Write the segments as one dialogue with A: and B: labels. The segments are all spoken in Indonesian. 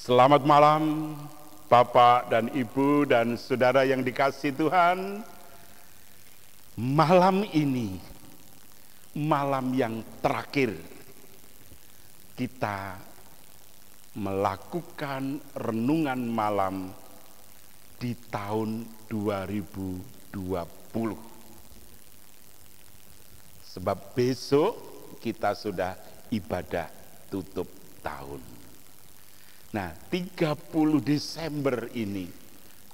A: Selamat malam Bapak dan Ibu dan saudara yang dikasihi Tuhan. Malam ini, malam yang terakhir, kita melakukan renungan malam di tahun 2020. Sebab besok kita sudah ibadah tutup tahun. Nah, 30 Desember ini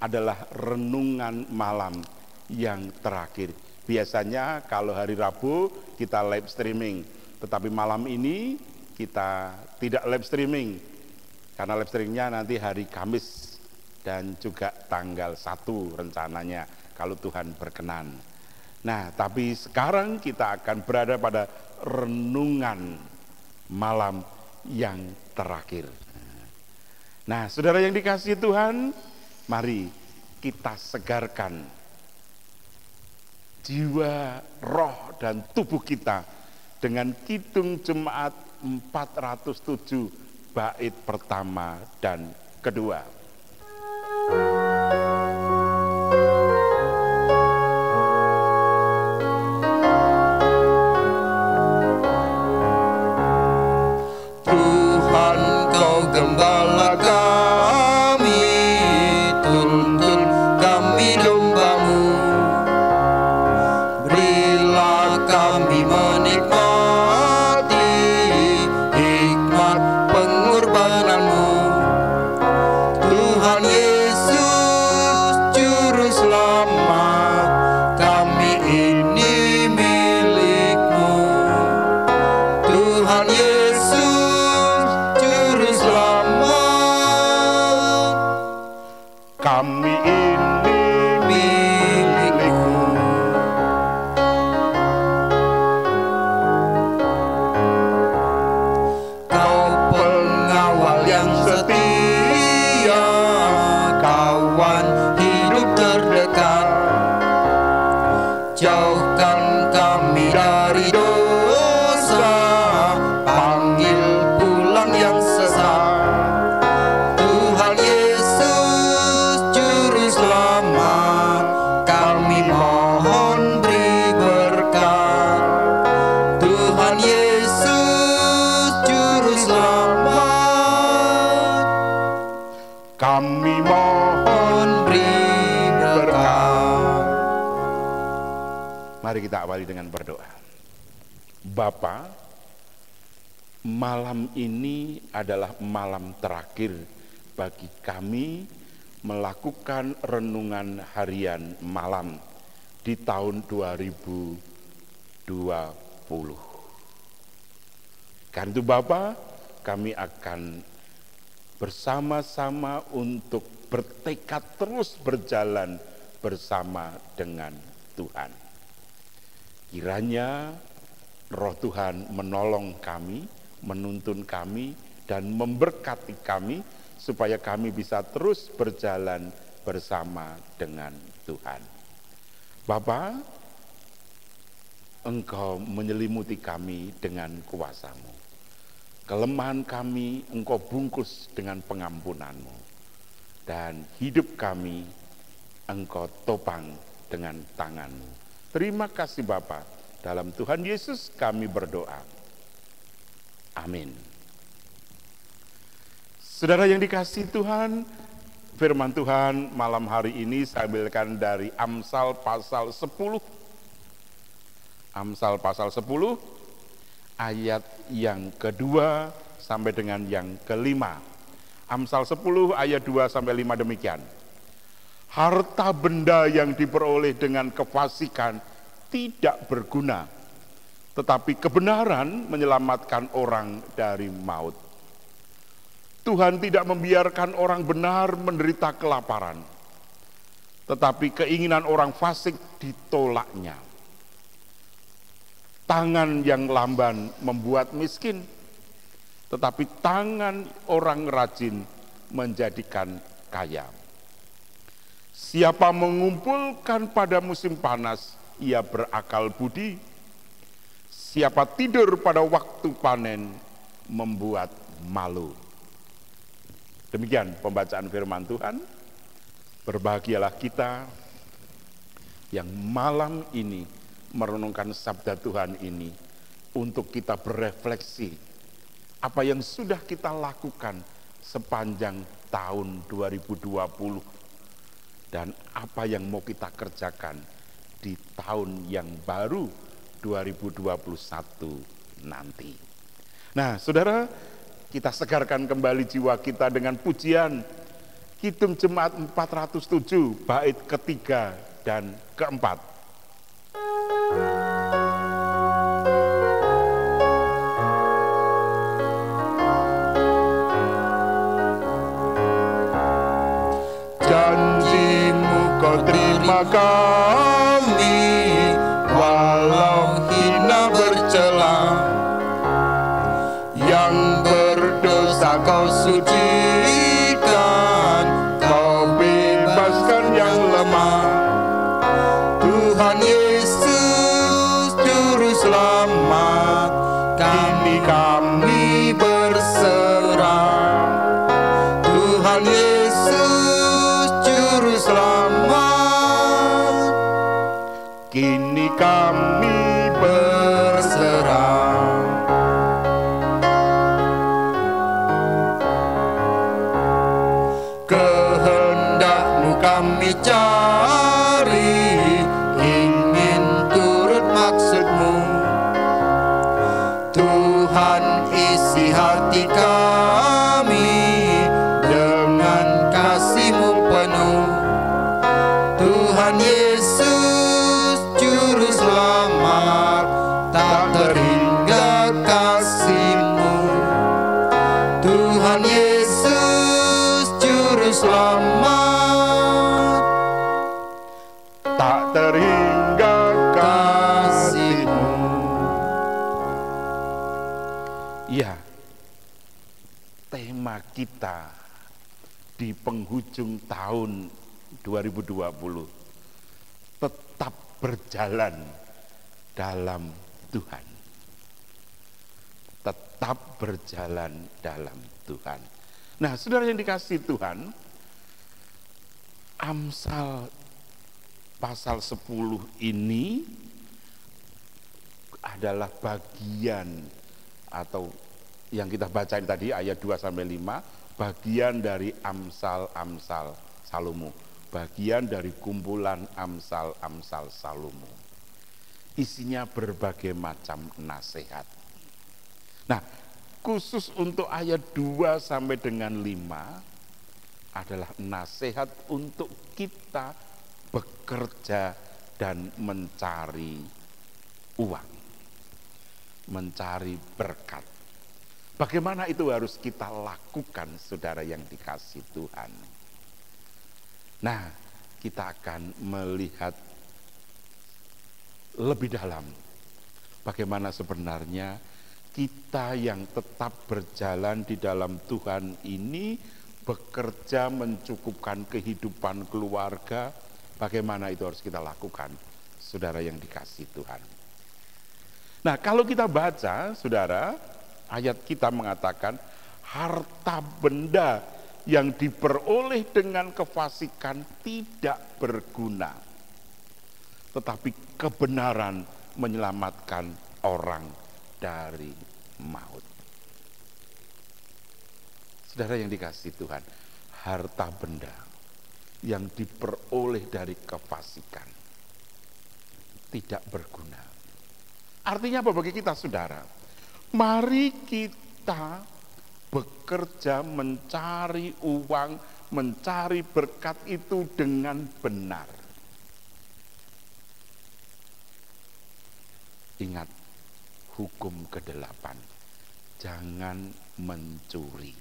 A: adalah renungan malam yang terakhir. Biasanya kalau hari Rabu kita live streaming, tetapi malam ini kita tidak live streaming. Karena live streamingnya nanti hari Kamis dan juga tanggal 1 rencananya kalau Tuhan berkenan. Nah, tapi sekarang kita akan berada pada renungan malam yang terakhir. Nah, saudara yang dikasihi Tuhan, mari kita segarkan jiwa, roh, dan tubuh kita dengan kidung jemaat 407 bait pertama dan kedua.
B: Tuhan, Kau gembala kami, tuntun kami domba-Mu. Berilah kami menikmati hikmat pengorbanan-Mu. Tuhan Yesus, Juru Selamat, kami ini milik-Mu. Tuhan Yesus, Juru Selamat,
A: Kami ini
B: milik-Mu. Kau pengawal yang setia, kawan hidup terdekat. Jauhkan kami dari dosa, panggil pulang yang sesat. Tuhan Yesus, Juru Selamat, kami mohon beri berkat. Tuhan Yesus, Juru Selamat,
A: kami mohon.
B: mohon beri berkat.
A: Mari kita awali dengan berdoa. Bapa, malam ini adalah malam terakhir bagi kami melakukan renungan harian malam di tahun 2020. Karena itu Bapa, kami akan bersama-sama untuk bertekad terus berjalan bersama dengan Tuhan. Kiranya Roh Tuhan menolong kami, menuntun kami, dan memberkati kami supaya kami bisa terus berjalan bersama dengan Tuhan. Bapa, Engkau menyelimuti kami dengan kuasa-Mu. Kelemahan kami Engkau bungkus dengan pengampunan-Mu. Dan hidup kami Engkau topang dengan tangan-Mu. Terima kasih Bapa. Dalam Tuhan Yesus kami berdoa. Amin. Saudara yang dikasihi Tuhan, firman Tuhan malam hari ini saya ambilkan dari Amsal pasal 10. Amsal pasal 10 ayat yang kedua sampai dengan yang kelima. Amsal 10 ayat 2 sampai 5 demikian. Harta benda yang diperoleh dengan kefasikan tidak berguna, tetapi kebenaran menyelamatkan orang dari maut. Tuhan tidak membiarkan orang benar menderita kelaparan, tetapi keinginan orang fasik ditolaknya. Tangan yang lamban membuat miskin, tetapi tangan orang rajin menjadikan kaya. Siapa mengumpulkan pada musim panas, ia berakal budi. Siapa tidur pada waktu panen, membuat malu. Demikian pembacaan firman Tuhan. Berbahagialah kita yang malam ini merenungkan sabda Tuhan ini untuk kita berefleksi apa yang sudah kita lakukan sepanjang tahun 2020 dan apa yang mau kita kerjakan di tahun yang baru 2021 nanti. Nah, saudara, kita segarkan kembali jiwa kita dengan pujian Kidung Jemaat 407, bait ketiga dan keempat.
B: Janjimu kau terima kami, walau hina bercela. Yang berdosa kau sucikan, kau bebaskan yang lemah. Tuhan Yesus Juru Selamat, kini kami berserah. Tuhan Yesus Juru Selamat,
A: Kini kami
B: berserah. Kehendak-Mu kami cari, ingin turut maksud-Mu. Tuhan, isi hati kami dengan kasih-Mu penuh. Tuhan Yesus Juru Selamat, tak terhingga kasih-Mu. Tuhan Yesus Juru Selamat,
A: tak terhingga
B: kasih-Mu.
A: Ya, tema kita di penghujung tahun 2020, tetap berjalan dalam Tuhan. Tetap berjalan dalam Tuhan. Nah, saudara yang dikasihi Tuhan, Amsal pasal 10 ini adalah bagian atau yang kita bacain tadi ayat 2-5, bagian dari Amsal-Amsal Salomo, bagian dari kumpulan Amsal-Amsal Salomo. Isinya berbagai macam nasihat. Nah, khusus untuk ayat 2-5 adalah nasihat untuk kita bekerja dan mencari uang, mencari berkat. Bagaimana itu harus kita lakukan, saudara yang dikasihi Tuhan. Nah, kita akan melihat lebih dalam bagaimana sebenarnya kita yang tetap berjalan di dalam Tuhan ini bekerja mencukupkan kehidupan keluarga. Bagaimana itu harus kita lakukan, saudara yang dikasihi Tuhan. Nah, kalau kita baca, saudara, ayat kita mengatakan harta benda yang diperoleh dengan kefasikan tidak berguna, tetapi kebenaran menyelamatkan orang dari maut. Saudara yang dikasihi Tuhan, harta benda yang diperoleh dari kefasikan tidak berguna. Artinya apa bagi kita, saudara? Mari kita bekerja mencari uang, mencari berkat itu dengan benar. Ingat hukum ke-8, jangan mencuri.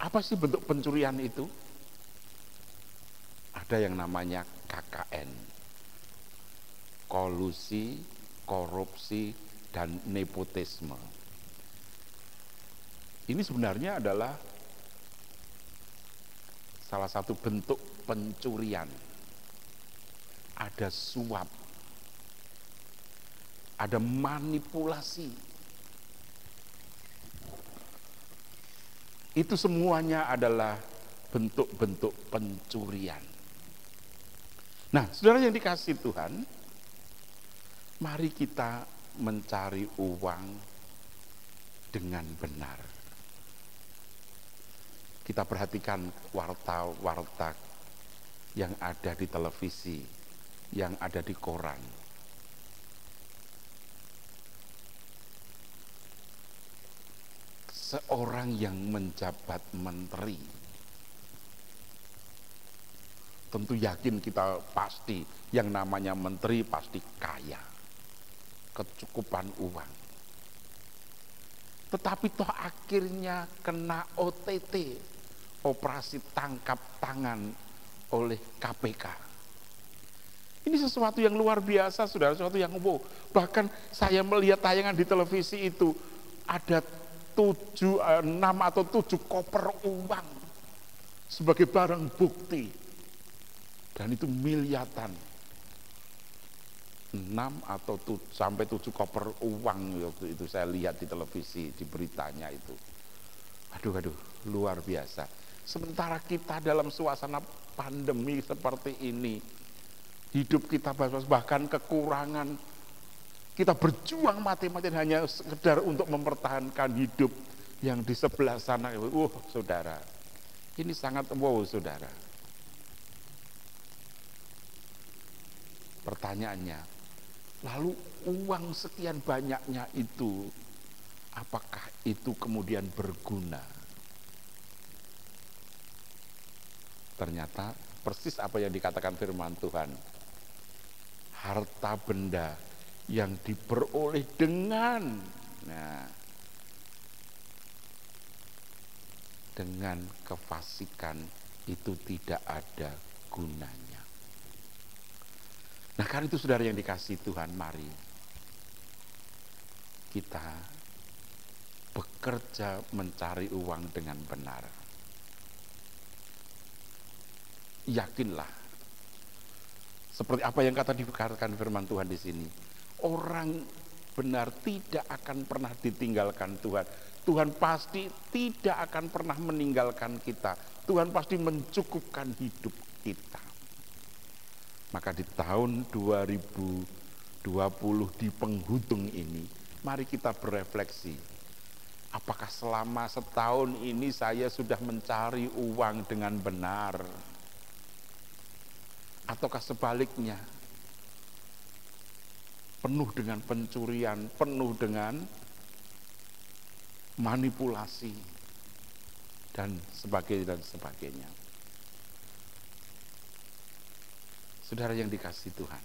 A: Apa sih bentuk pencurian itu? Ada yang namanya KKN, kolusi, korupsi, dan nepotisme. Ini sebenarnya adalah salah satu bentuk pencurian. Ada suap, ada manipulasi. Itu semuanya adalah bentuk-bentuk pencurian. Nah, saudara yang dikasihi Tuhan, mari kita mencari uang dengan benar. Kita perhatikan warta-warta yang ada di televisi, yang ada di koran. Seorang yang menjabat menteri, tentu yakin kita pasti yang namanya menteri pasti kaya, kecukupan uang. Tetapi toh akhirnya kena OTT, operasi tangkap tangan oleh KPK. Ini sesuatu yang luar biasa, saudara, sesuatu yang wow. Bahkan saya melihat tayangan di televisi itu ada 6 atau 7 koper uang sebagai barang bukti, dan itu miliaran. 6 atau sampai 7 koper uang waktu itu saya lihat di televisi, di beritanya itu. Aduh, luar biasa. Sementara kita dalam suasana pandemi seperti ini, hidup kita bahkan kekurangan, kita berjuang mati-matian hanya sekedar untuk mempertahankan hidup yang di sebelah sana. Saudara, ini sangat saudara. Pertanyaannya, lalu uang sekian banyaknya itu, apakah itu kemudian berguna? Ternyata persis apa yang dikatakan firman Tuhan. Harta benda yang diperoleh dengan kefasikan itu tidak ada gunanya. Nah, karena itu saudara yang dikasihi Tuhan, mari kita bekerja mencari uang dengan benar. Yakinlah, seperti apa yang dikatakan firman Tuhan di sini, orang benar tidak akan pernah ditinggalkan Tuhan. Tuhan pasti tidak akan pernah meninggalkan kita. Tuhan pasti mencukupkan hidup kita. Maka di tahun 2020 di penghujung ini, mari kita berefleksi. Apakah selama setahun ini saya sudah mencari uang dengan benar? Ataukah sebaliknya, penuh dengan pencurian, penuh dengan manipulasi, dan sebagainya. Saudara yang dikasihi Tuhan,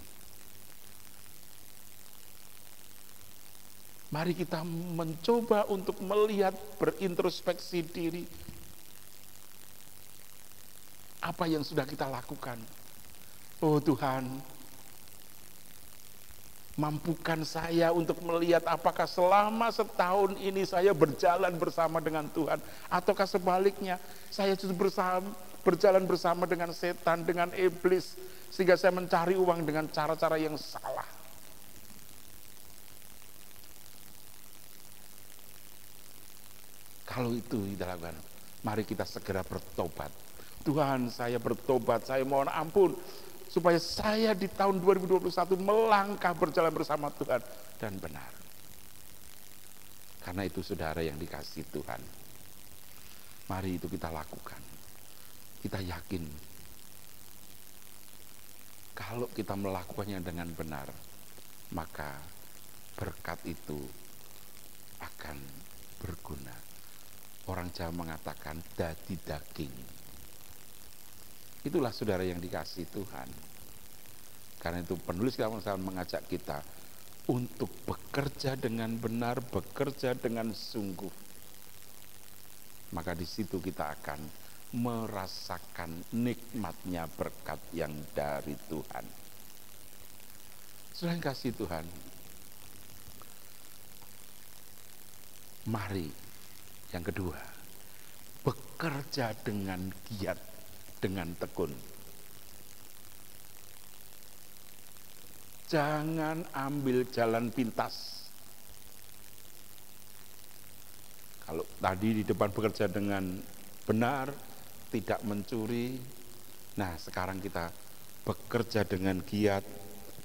A: mari kita mencoba untuk melihat, berintrospeksi diri. Apa yang sudah kita lakukan? Oh Tuhan, mampukan saya untuk melihat apakah selama setahun ini saya berjalan bersama dengan Tuhan, ataukah sebaliknya saya justru berjalan bersama dengan setan, dengan iblis, sehingga saya mencari uang dengan cara-cara yang salah. Kalau itu dilakukan, mari kita segera bertobat. Tuhan, saya bertobat, saya mohon ampun, supaya saya di tahun 2021 melangkah berjalan bersama Tuhan dan benar. Karena itu saudara yang dikasihi Tuhan, mari itu kita lakukan. Kita yakin kalau kita melakukannya dengan benar, maka berkat itu akan berguna. Orang Jawa mengatakan dadi daging. Itulah saudara yang dikasihi Tuhan. Karena itu penulis Kitab Amsal mengajak kita untuk bekerja dengan benar, bekerja dengan sungguh. Maka di situ kita akan merasakan nikmatnya berkat yang dari Tuhan. Saudara yang kasih Tuhan, mari yang kedua, bekerja dengan giat, dengan tekun. Jangan ambil jalan pintas. Kalau tadi di depan bekerja dengan benar, tidak mencuri. Nah, sekarang kita bekerja dengan giat,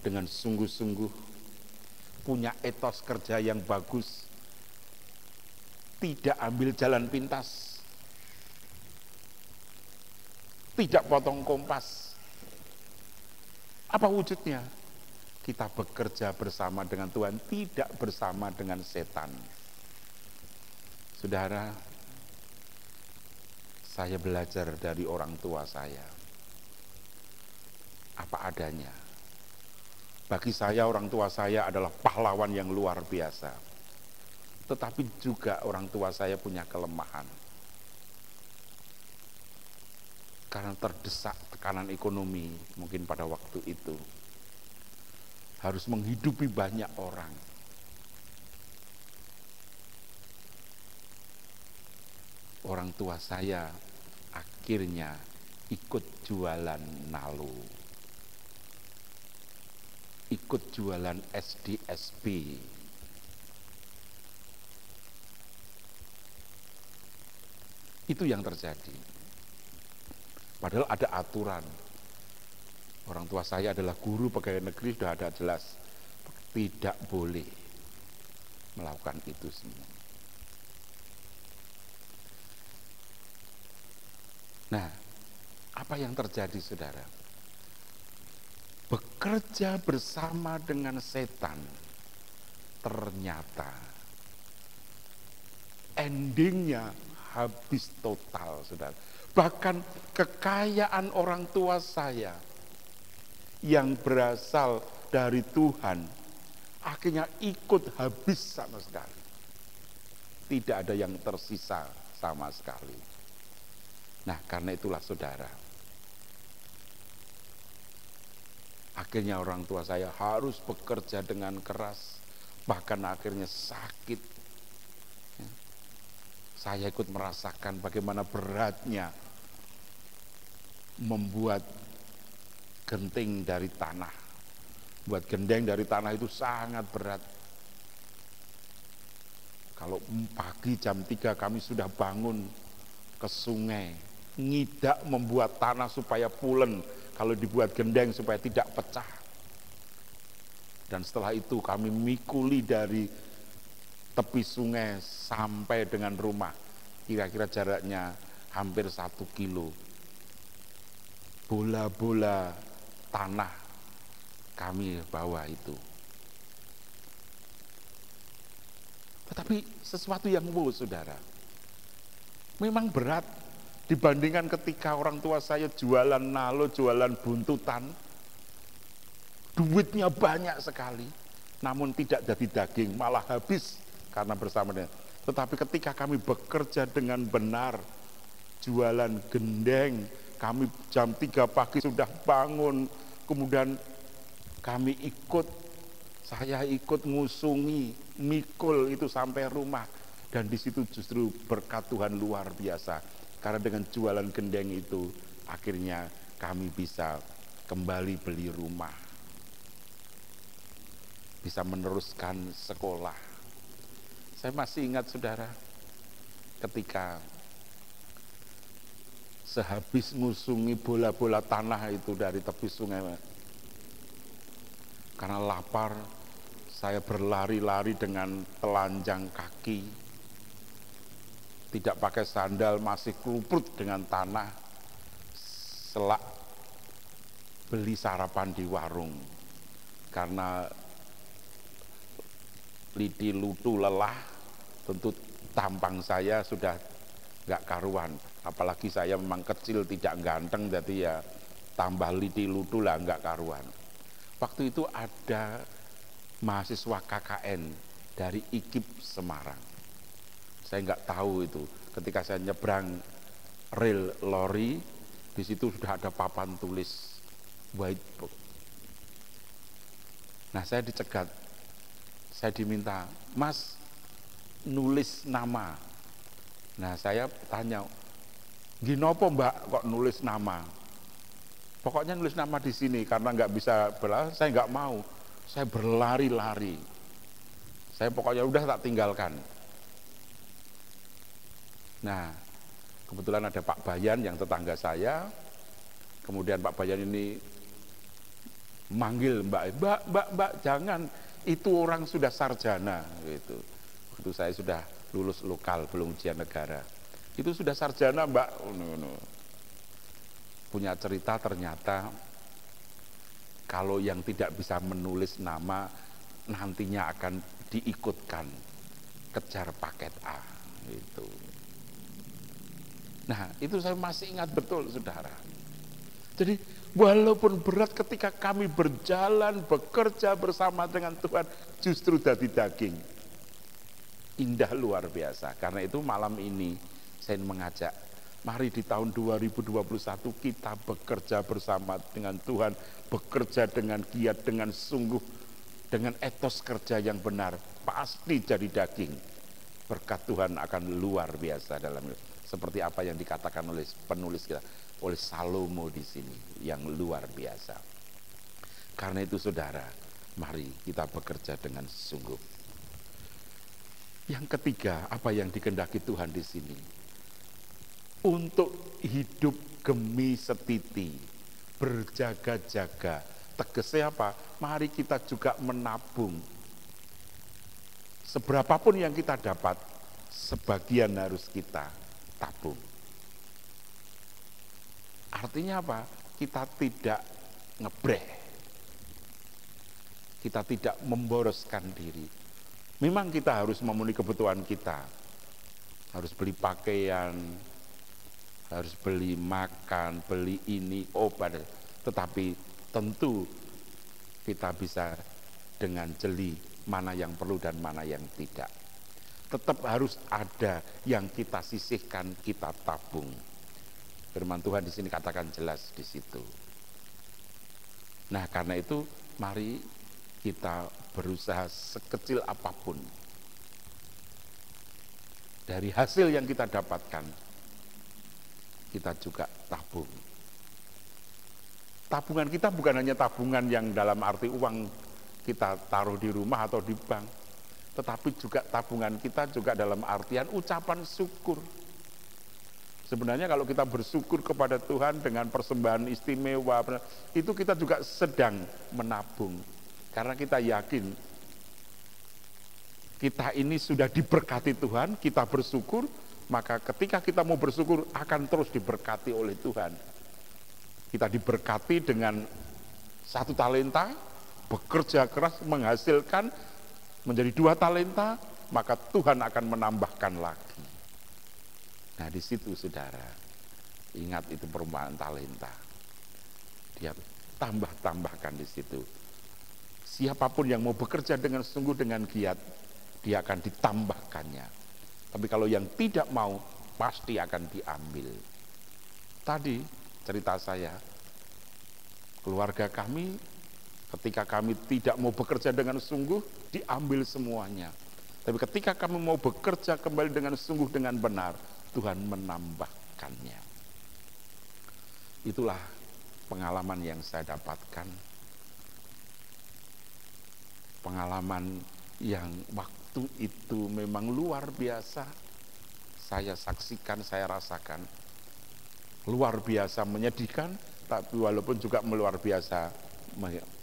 A: dengan sungguh-sungguh, punya etos kerja yang bagus, tidak ambil jalan pintas, tidak potong kompas. Apa wujudnya? Kita bekerja bersama dengan Tuhan, tidak bersama dengan setan. Saudara, saya belajar dari orang tua saya, apa adanya. Bagi saya, orang tua saya adalah pahlawan yang luar biasa. Tetapi juga orang tua saya punya kelemahan. Karena terdesak tekanan ekonomi mungkin pada waktu itu. Harus menghidupi banyak orang. Orang tua saya akhirnya ikut jualan nalo, ikut jualan SDSB. Itu yang terjadi. Padahal ada aturan. Orang tua saya adalah guru pegawai negeri, sudah ada jelas. Tidak boleh melakukan itu semua. Nah, apa yang terjadi, saudara? Bekerja bersama dengan setan, ternyata endingnya habis total, saudara. Bahkan kekayaan orang tua saya yang berasal dari Tuhan, akhirnya ikut habis sama sekali. Tidak ada yang tersisa sama sekali. Nah, karena itulah saudara, akhirnya orang tua saya harus bekerja dengan keras, bahkan akhirnya sakit. Saya ikut merasakan bagaimana beratnya membuat genting dari tanah. Buat gendeng dari tanah itu sangat berat. Kalau pagi jam 3 kami sudah bangun ke sungai, ngidak membuat tanah supaya pulen, kalau dibuat gendeng supaya tidak pecah. Dan setelah itu kami mikuli dari tepi sungai sampai dengan rumah, kira-kira jaraknya hampir 1 kilo. Bola-bola tanah kami bawa itu. Tetapi sesuatu yang saudara, memang berat dibandingkan ketika orang tua saya jualan nalo, jualan buntutan. Duitnya banyak sekali, namun tidak jadi daging, malah habis karena bersama dengan. Tetapi ketika kami bekerja dengan benar, jualan gendeng, kami jam 3 pagi sudah bangun, kemudian kami ikut, saya ikut ngusungi, mikul itu sampai rumah. Dan di situ justru berkat Tuhan luar biasa. Karena dengan jualan gendeng itu, akhirnya kami bisa kembali beli rumah. Bisa meneruskan sekolah. Saya masih ingat, saudara, ketika sehabis ngusungi bola-bola tanah itu dari tepi sungai, karena lapar, saya berlari-lari dengan telanjang kaki, tidak pakai sandal, masih keruput dengan tanah, selak beli sarapan di warung. Karena lidi lutu lelah, tentu tampang saya sudah gak karuan. Apalagi saya memang kecil, tidak ganteng, jadi ya tambah lidi lutu lah gak karuan. Waktu itu ada mahasiswa KKN dari IKIP Semarang. Saya nggak tahu itu. Ketika saya nyebrang rel lori, di situ sudah ada papan tulis whiteboard. Nah, saya dicegat. Saya diminta, Mas, nulis nama. Nah, saya tanya, ginopo Mbak kok nulis nama? Pokoknya nulis nama di sini, karena nggak bisa berlari, saya nggak mau. Saya berlari-lari. Saya pokoknya udah tak tinggalkan. Nah, kebetulan ada Pak Bayan yang tetangga saya, kemudian Pak Bayan ini manggil Mbak, jangan, itu orang sudah sarjana gitu. Waktu saya sudah lulus lokal, belum ujian negara. Itu sudah sarjana Mbak. Punya cerita ternyata kalau yang tidak bisa menulis nama nantinya akan diikutkan kejar paket A gitu. Nah, itu saya masih ingat betul, saudara. Jadi walaupun berat ketika kami berjalan, bekerja bersama dengan Tuhan, justru dari daging. Indah luar biasa. Karena itu malam ini saya mengajak, mari di tahun 2021 kita bekerja bersama dengan Tuhan, bekerja dengan giat, dengan sungguh, dengan etos kerja yang benar, pasti jadi daging. Berkat Tuhan akan luar biasa dalam seperti apa yang dikatakan oleh penulis kita, oleh Salomo di sini, yang luar biasa. Karena itu saudara, mari kita bekerja dengan sungguh. Yang ketiga, apa yang dikehendaki Tuhan di sini? Untuk hidup gemi setiti, berjaga-jaga. Tegasnya apa? Mari kita juga menabung. Seberapapun yang kita dapat, sebagian harus kita tabung. Artinya apa? Kita tidak ngebreh. Kita tidak memboroskan diri. Memang kita harus memenuhi kebutuhan kita. Harus beli pakaian, harus beli makan, beli ini, obat. Tetapi tentu kita bisa dengan jeli mana yang perlu dan mana yang tidak. Tetap harus ada yang kita sisihkan, kita tabung. Firman Tuhan di sini katakan jelas di situ. Nah, karena itu mari kita berusaha sekecil apapun dari hasil yang kita dapatkan, kita juga tabung. Tabungan kita bukan hanya tabungan yang dalam arti uang kita taruh di rumah atau di bank, tetapi juga tabungan kita juga dalam artian ucapan syukur. Sebenarnya kalau kita bersyukur kepada Tuhan dengan persembahan istimewa, itu kita juga sedang menabung. Karena kita yakin kita ini sudah diberkati Tuhan, kita bersyukur, maka ketika kita mau bersyukur akan terus diberkati oleh Tuhan. Kita diberkati dengan 1 talenta, bekerja keras menghasilkan menjadi 2 talenta, maka Tuhan akan menambahkan lagi. Nah, di situ saudara, ingat itu perumpamaan talenta. Dia tambahkan di situ. Siapapun yang mau bekerja dengan sungguh dengan giat, dia akan ditambahkannya. Tapi kalau yang tidak mau, pasti akan diambil. Tadi cerita saya, keluarga kami ketika kami tidak mau bekerja dengan sungguh, diambil semuanya. Tapi ketika kami mau bekerja kembali dengan sungguh, dengan benar, Tuhan menambahkannya. Itulah pengalaman yang saya dapatkan. Pengalaman yang waktu itu memang luar biasa. Saya saksikan, saya rasakan. Luar biasa menyedihkan, tapi walaupun juga luar biasa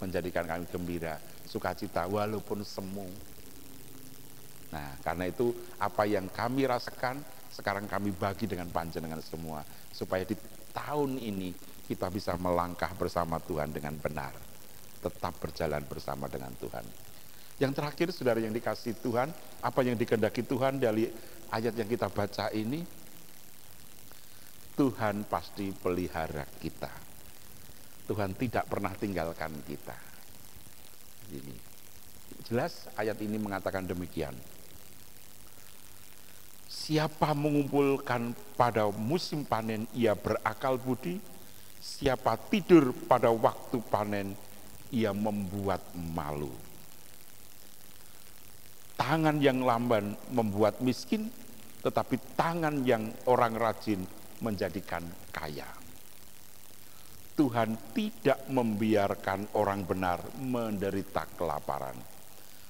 A: menjadikan kami gembira, sukacita walaupun semu. Nah, karena itu apa yang kami rasakan sekarang kami bagi dengan panjenengan semua, supaya di tahun ini kita bisa melangkah bersama Tuhan dengan benar, tetap berjalan bersama dengan Tuhan. Yang terakhir, saudara yang dikasihi Tuhan, apa yang dikehendaki Tuhan dari ayat yang kita baca ini? Tuhan pasti pelihara kita. Tuhan tidak pernah tinggalkan kita. Ini jelas ayat ini mengatakan demikian. Siapa mengumpulkan pada musim panen, ia berakal budi. Siapa tidur pada waktu panen, ia membuat malu. Tangan yang lamban membuat miskin, tetapi tangan yang orang rajin menjadikan kaya. Tuhan tidak membiarkan orang benar menderita kelaparan,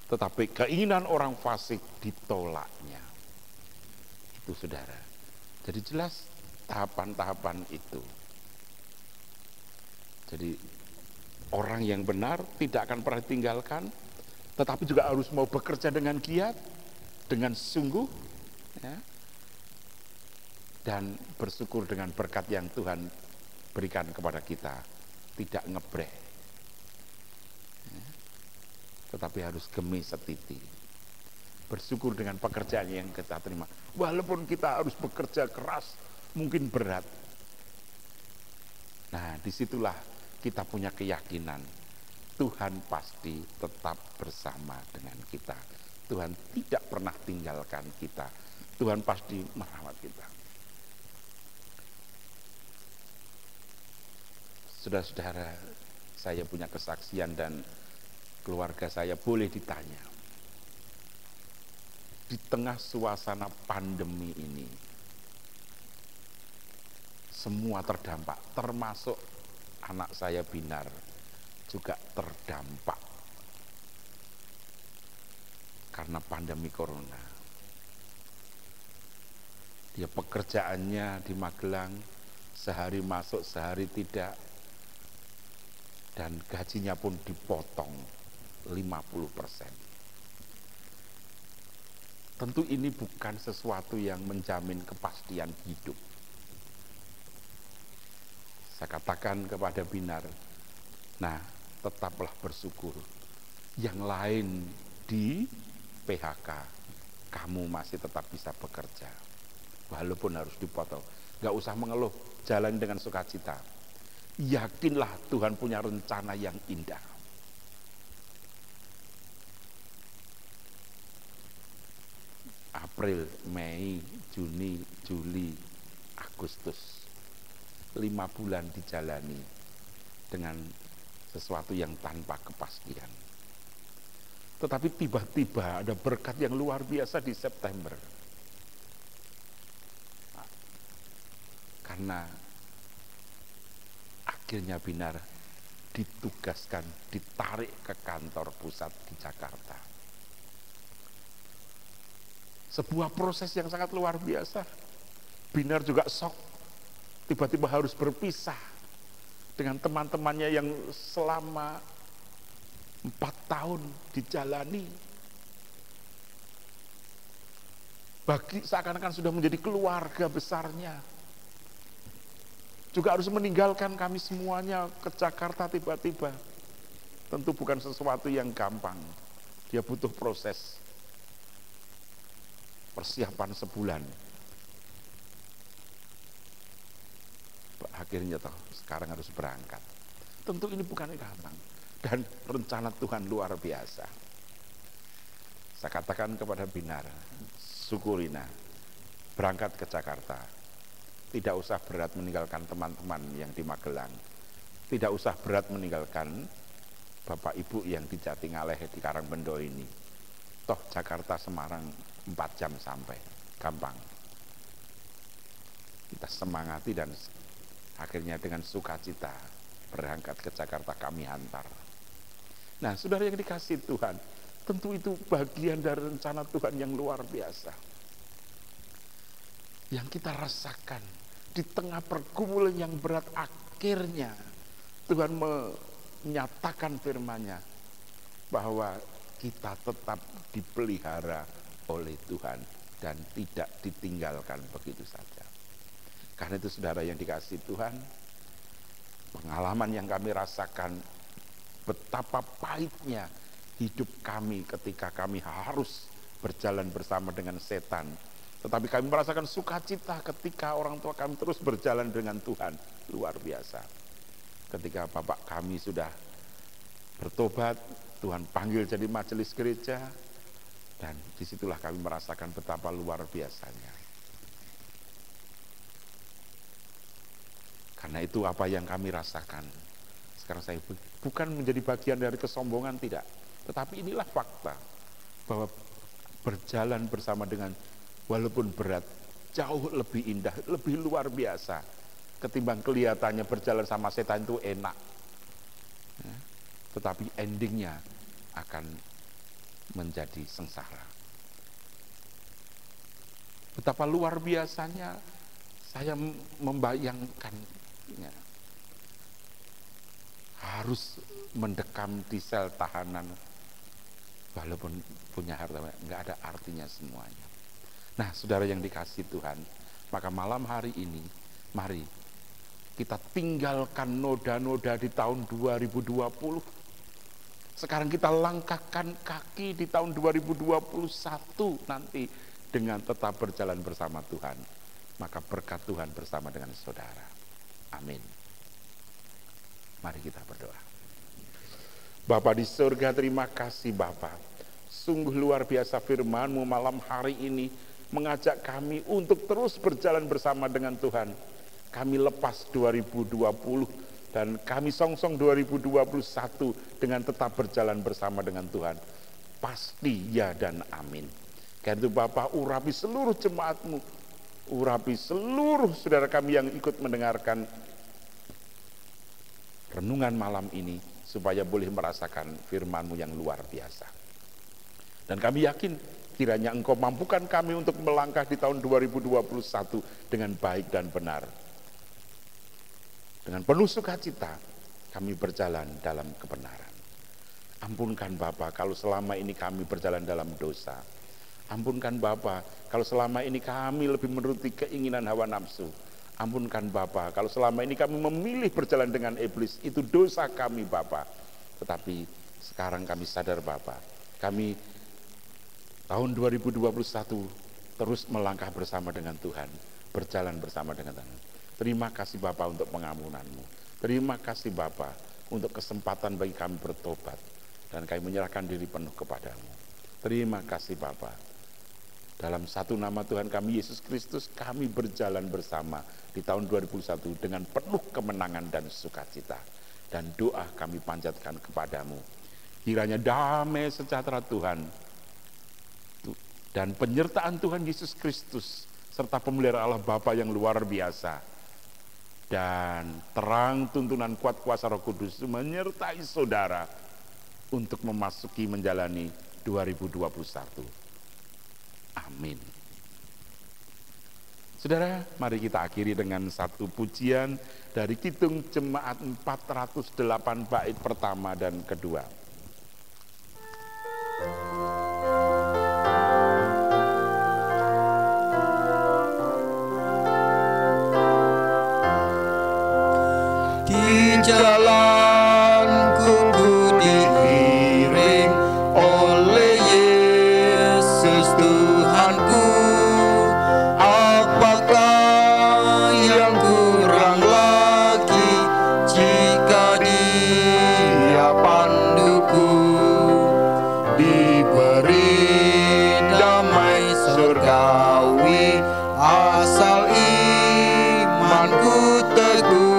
A: tetapi keinginan orang fasik ditolaknya. Itu saudara. Jadi jelas tahapan-tahapan itu. Jadi orang yang benar tidak akan pernah ditinggalkan, tetapi juga harus mau bekerja dengan giat, dengan sungguh, ya, dan bersyukur dengan berkat yang Tuhan berikan kepada kita, tidak ngebreh, ya, tetapi harus gemi setiti, bersyukur dengan pekerjaan yang kita terima, walaupun kita harus bekerja keras, mungkin berat. Nah, disitulah kita punya keyakinan Tuhan pasti tetap bersama dengan kita. Tuhan tidak pernah tinggalkan kita. Tuhan pasti merawat kita. Saudara-saudara, saya punya kesaksian dan keluarga saya boleh ditanya. Di tengah suasana pandemi ini, semua terdampak, termasuk anak saya Binar juga terdampak karena pandemi corona. Dia pekerjaannya di Magelang, sehari masuk sehari tidak, dan gajinya pun dipotong 50%. Tentu ini bukan sesuatu yang menjamin kepastian hidup. Saya katakan kepada Binar, nah tetaplah bersyukur. Yang lain di PHK, kamu masih tetap bisa bekerja. Walaupun harus dipotong. Gak usah mengeluh, jalan dengan sukacita. Yakinlah Tuhan punya rencana yang indah. April, Mei, Juni, Juli, Agustus. 5 bulan dijalani dengan sesuatu yang tanpa kepastian. Tetapi tiba-tiba ada berkat yang luar biasa di September. Karena akhirnya Binar ditugaskan, ditarik ke kantor pusat di Jakarta. Sebuah proses yang sangat luar biasa. Binar juga shock. Tiba-tiba harus berpisah dengan teman-temannya yang selama 4 tahun dijalani. Seakan-akan sudah menjadi keluarga besarnya. Juga harus meninggalkan kami semuanya ke Jakarta tiba-tiba. Tentu bukan sesuatu yang gampang. Dia butuh proses persiapan sebulan. Akhirnya sekarang harus berangkat. Tentu ini bukan gampang. Dan rencana Tuhan luar biasa. Saya katakan kepada Binar, syukurina, berangkat ke Jakarta. Tidak usah berat meninggalkan teman-teman yang di Magelang. Tidak usah berat meninggalkan Bapak Ibu yang di Jatingaleh, di Karangbendo ini. Toh Jakarta Semarang 4 jam sampai. Gampang. Kita semangati dan akhirnya dengan sukacita berangkat ke Jakarta kami hantar. Nah, saudara yang dikasihi Tuhan, tentu itu bagian dari rencana Tuhan yang luar biasa. Yang kita rasakan di tengah pergumulan yang berat, akhirnya Tuhan menyatakan firman-Nya bahwa kita tetap dipelihara oleh Tuhan dan tidak ditinggalkan begitu saja. Karena itu saudara yang dikasihi Tuhan, pengalaman yang kami rasakan, betapa pahitnya hidup kami ketika kami harus berjalan bersama dengan setan. Tetapi kami merasakan sukacita ketika orang tua kami terus berjalan dengan Tuhan. Luar biasa. Ketika bapak kami sudah bertobat, Tuhan panggil jadi majelis gereja, dan disitulah kami merasakan betapa luar biasanya. Karena itu apa yang kami rasakan. Sekarang saya bukan menjadi bagian dari kesombongan, tidak. Tetapi inilah fakta. Bahwa berjalan bersama dengan, walaupun berat, jauh lebih indah, lebih luar biasa. Ketimbang kelihatannya berjalan sama setan itu enak. Ya, tetapi endingnya akan menjadi sengsara. Betapa luar biasanya Saya membayangkannya harus mendekam di sel tahanan, walaupun punya harta nggak ada artinya semuanya. Nah, saudara yang dikasih Tuhan, maka malam hari ini mari kita tinggalkan noda-noda di tahun 2020. Sekarang kita langkahkan kaki di tahun 2021 nanti dengan tetap berjalan bersama Tuhan. Maka berkat Tuhan bersama dengan saudara. Amin. Mari kita berdoa. Bapa di surga, terima kasih Bapa. Sungguh luar biasa firman-Mu malam hari ini mengajak kami untuk terus berjalan bersama dengan Tuhan. Kami lepas 2020 dan kami songsong 2021 dengan tetap berjalan bersama dengan Tuhan. Pasti ya dan amin. Karena itu Bapak, urapi seluruh jemaat-Mu, urapi seluruh saudara kami yang ikut mendengarkan renungan malam ini, supaya boleh merasakan firman-Mu yang luar biasa. Dan kami yakin kiranya Engkau mampukan kami untuk melangkah di tahun 2021 dengan baik dan benar. Dengan penuh sukacita kami berjalan dalam kebenaran. Ampunkan Bapa kalau selama ini kami berjalan dalam dosa. Ampunkan Bapa kalau selama ini kami lebih menuruti keinginan hawa nafsu. Ampunkan Bapa kalau selama ini kami memilih berjalan dengan iblis. Itu dosa kami Bapa. Tetapi sekarang kami sadar Bapa, kami tahun 2021 terus melangkah bersama dengan Tuhan, berjalan bersama dengan Tuhan. Terima kasih Bapa untuk pengampunan-Mu. Terima kasih Bapa untuk kesempatan bagi kami bertobat, dan kami menyerahkan diri penuh kepadamu. Terima kasih Bapa. Dalam satu nama Tuhan kami Yesus Kristus, kami berjalan bersama di tahun 2021 dengan penuh kemenangan dan sukacita. Dan doa kami panjatkan kepadamu. Kiranya damai sejahtera Tuhan dan penyertaan Tuhan Yesus Kristus serta pemeliharaan Allah Bapa yang luar biasa dan terang tuntunan kuat kuasa Roh Kudus menyertai saudara untuk memasuki menjalani 2021. Amin. Saudara, mari kita akhiri dengan satu pujian dari Kidung Jemaat 408 bait pertama dan kedua.
B: Di jalanku ku diiring oleh Yesus Tuhanku. Apakah yang kurang lagi jika Dia panduku? Diberi damai surgawi asal imanku teguh.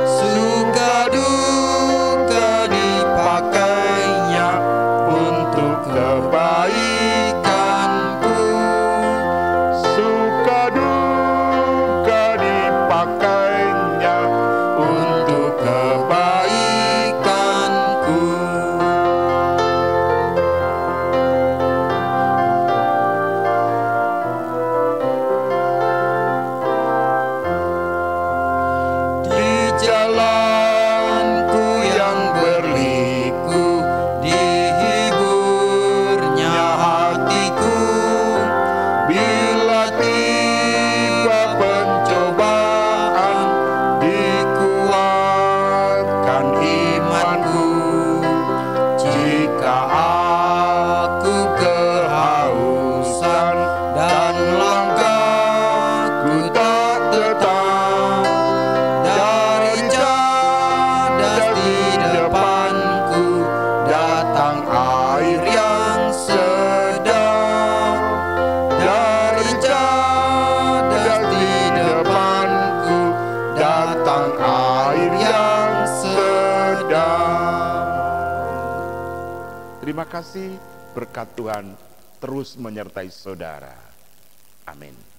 B: Suka duka dipakainya untuk kebaikanku.
A: Suka duka dipakainya
B: Untuk kebaikanku. Di jalanku yang berliku, dihiburnya hatiku. Bila tiba pencobaan, dikuatkan imanku. Jika aku kehausan dan langkahku tak tetap, dari cadas di depanku datang air yang sedap. Dari cadas di depanku datang air yang sedap.
A: Terima kasih, berkat Tuhan terus menyertai saudara. Amin.